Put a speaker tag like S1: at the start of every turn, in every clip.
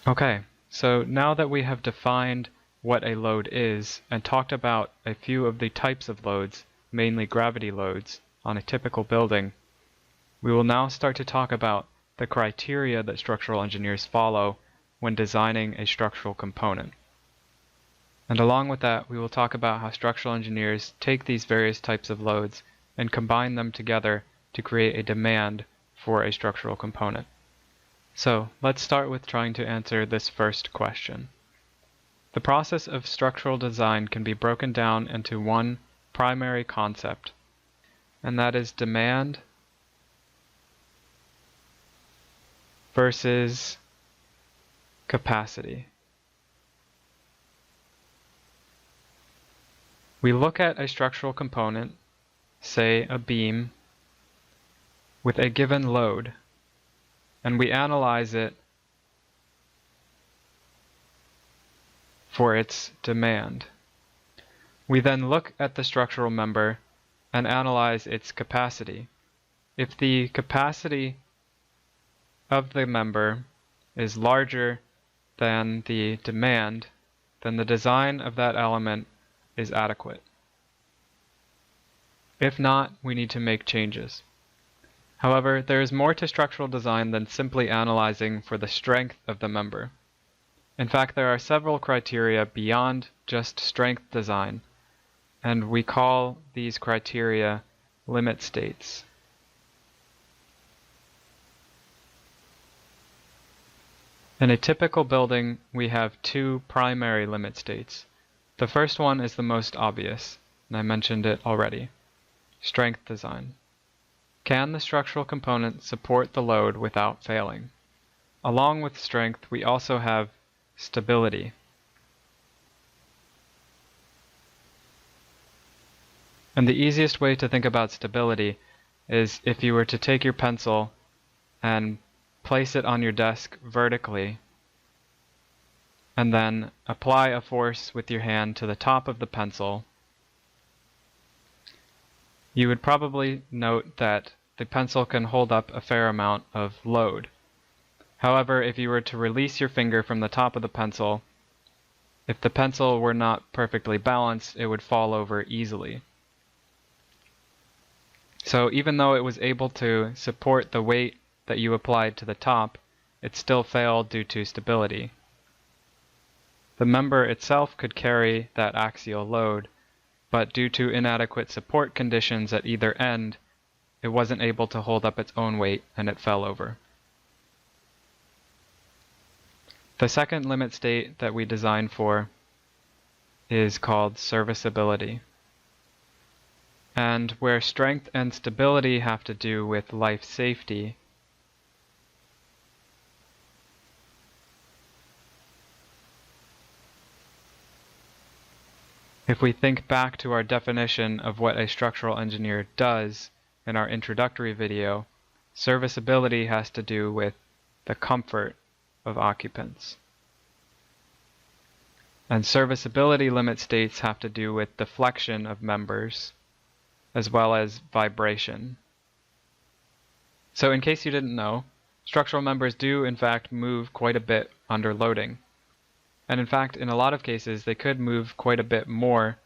S1: Okay, so now that we have defined what a load is and talked about a few of the types of loads, mainly gravity loads, on a typical building, we will now start to talk about the criteria that structural engineers follow when designing a structural component. And along with that, we will talk about how structural engineers take these various types of loads and combine them together to create a demand for a structural component. So let's start with trying to answer this first question. The process of structural design can be broken down into one primary concept, and that is demand versus capacity. We look at a structural component, say a beam, with a given load, and we analyze it for its demand. We then look at the structural member and analyze its capacity. If the capacity of the member is larger than the demand, then the design of that element is adequate. If not, we need to make changes. However, there is more to structural design than simply analyzing for the strength of the member. In fact, there are several criteria beyond just strength design, and we call these criteria limit states. In a typical building, we have two primary limit states. The first one is the most obvious, and I mentioned it already: strength design. Can the structural component support the load without failing? Along with strength, we also have stability. And the easiest way to think about stability is if you were to take your pencil and place it on your desk vertically, and then apply a force with your hand to the top of the pencil, you would probably note that the pencil can hold up a fair amount of load. However, if you were to release your finger from the top of the pencil, if the pencil were not perfectly balanced, it would fall over easily. So even though it was able to support the weight that you applied to the top, it still failed due to stability. The member itself could carry that axial load, but due to inadequate support conditions at either end, it wasn't able to hold up its own weight and it fell over. The second limit state that we design for is called serviceability. And where strength and stability have to do with life safety, if we think back to our definition of what a structural engineer does in our introductory video, serviceability has to do with the comfort of occupants. And serviceability limit states have to do with deflection of members, as well as vibration. So in case you didn't know, structural members do in fact move quite a bit under loading. And in fact, in a lot of cases, they could move quite a bit more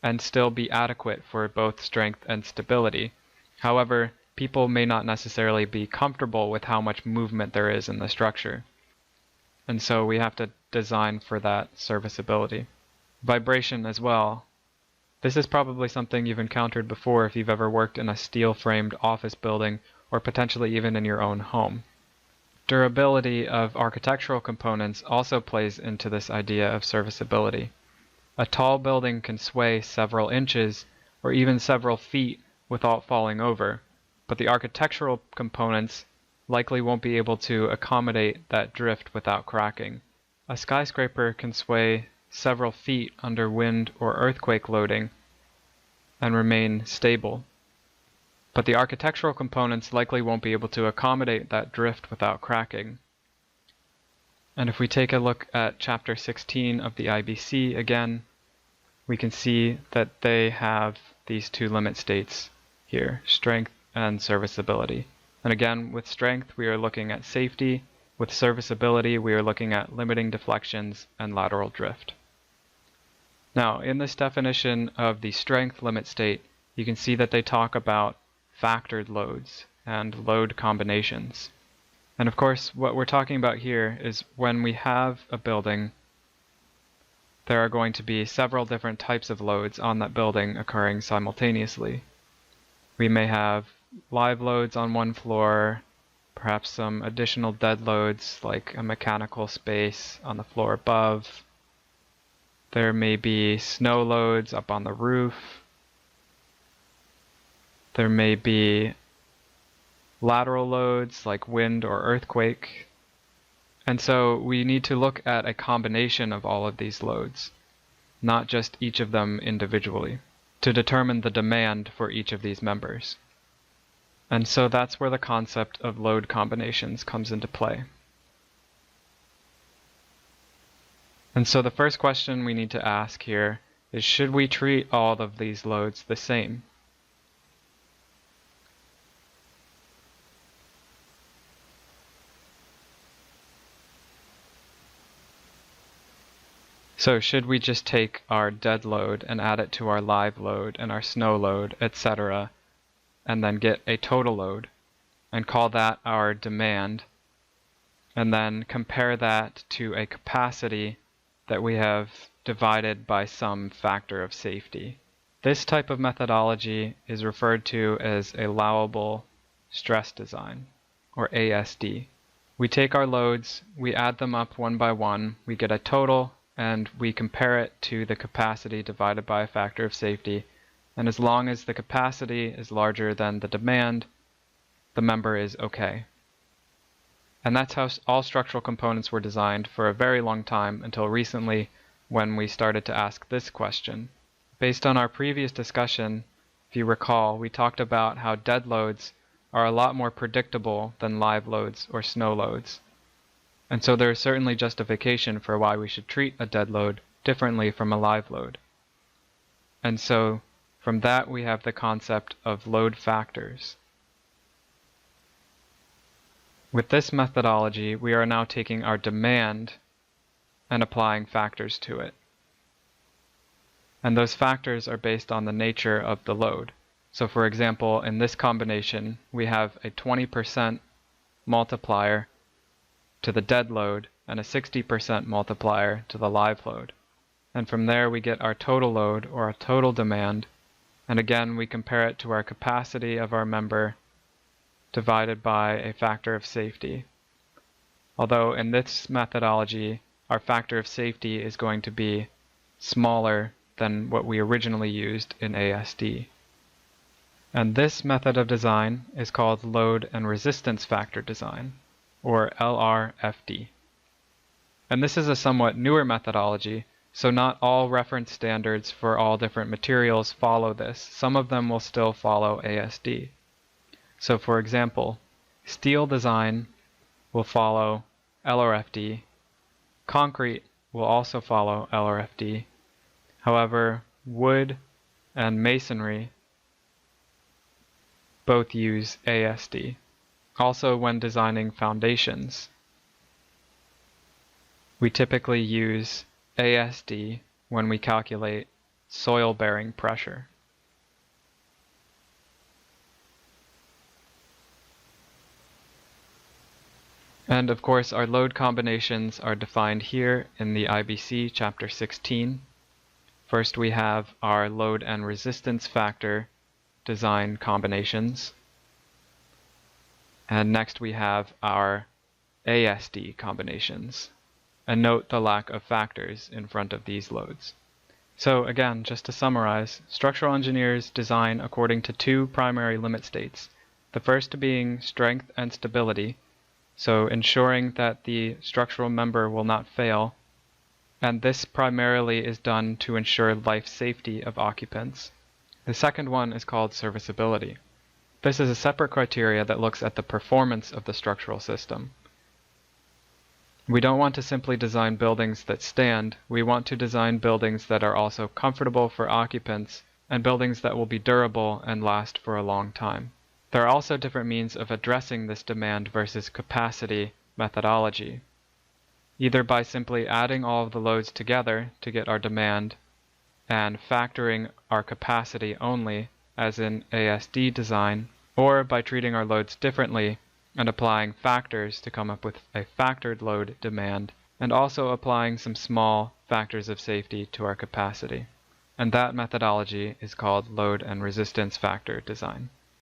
S1: and still be adequate for both strength and stability. However, people may not necessarily be comfortable with how much movement there is in the structure. And so we have to design for that serviceability. Vibration as well. This is probably something you've encountered before if you've ever worked in a steel-framed office building or potentially even in your own home. Durability of architectural components also plays into this idea of serviceability. A tall building can sway several inches or even several feet without falling over, but the architectural components likely won't be able to accommodate that drift without cracking. A skyscraper can sway several feet under wind or earthquake loading and remain stable, but the architectural components likely won't be able to accommodate that drift without cracking. And if we take a look at chapter 16 of the IBC again, we can see that they have these two limit states here, strength and serviceability. And again, with strength, we are looking at safety. With serviceability, we are looking at limiting deflections and lateral drift. Now, in this definition of the strength limit state, you can see that they talk about factored loads and load combinations. And of course, what we're talking about here is when we have a building, there are going to be several different types of loads on that building occurring simultaneously. We may have live loads on one floor, perhaps some additional dead loads like a mechanical space on the floor above. There may be snow loads up on the roof. There may be lateral loads like wind or earthquake. And so we need to look at a combination of all of these loads, not just each of them individually, to determine the demand for each of these members. And so that's where the concept of load combinations comes into play. And so the first question we need to ask here is, should we treat all of these loads the same? So should we just take our dead load and add it to our live load and our snow load, etc., and then get a total load and call that our demand, and then compare that to a capacity that we have divided by some factor of safety? This type of methodology is referred to as allowable stress design, or ASD. We take our loads, we add them up one by one, we get a total, and we compare it to the capacity divided by a factor of safety. And as long as the capacity is larger than the demand, the member is okay. And that's how all structural components were designed for a very long time until recently, when we started to ask this question. Based on our previous discussion, if you recall, we talked about how dead loads are a lot more predictable than live loads or snow loads. And so there is certainly justification for why we should treat a dead load differently from a live load. And so from that we have the concept of load factors. With this methodology, we are now taking our demand and applying factors to it. And those factors are based on the nature of the load. So for example, in this combination, we have a 20% multiplier to the dead load and a 60% multiplier to the live load. And from there we get our total load, or our total demand, and again we compare it to our capacity of our member divided by a factor of safety. Although in this methodology, our factor of safety is going to be smaller than what we originally used in ASD. And this method of design is called load and resistance factor design, or LRFD. And this is a somewhat newer methodology, so not all reference standards for all different materials follow this. Some of them will still follow ASD. So for example, steel design will follow LRFD. Concrete will also follow LRFD. However, wood and masonry both use ASD. Also, when designing foundations, we typically use ASD when we calculate soil-bearing pressure. And of course, our load combinations are defined here in the IBC Chapter 16. First, we have our load and resistance factor design combinations. And next we have our ASD combinations. And note the lack of factors in front of these loads. So again, just to summarize, structural engineers design according to two primary limit states. The first being strength and stability, so ensuring that the structural member will not fail. And this primarily is done to ensure life safety of occupants. The second one is called serviceability. This is a separate criteria that looks at the performance of the structural system. We don't want to simply design buildings that stand, we want to design buildings that are also comfortable for occupants and buildings that will be durable and last for a long time. There are also different means of addressing this demand versus capacity methodology, either by simply adding all of the loads together to get our demand and factoring our capacity only, as in ASD design, or by treating our loads differently and applying factors to come up with a factored load demand, and also applying some small factors of safety to our capacity. And that methodology is called load and resistance factor design.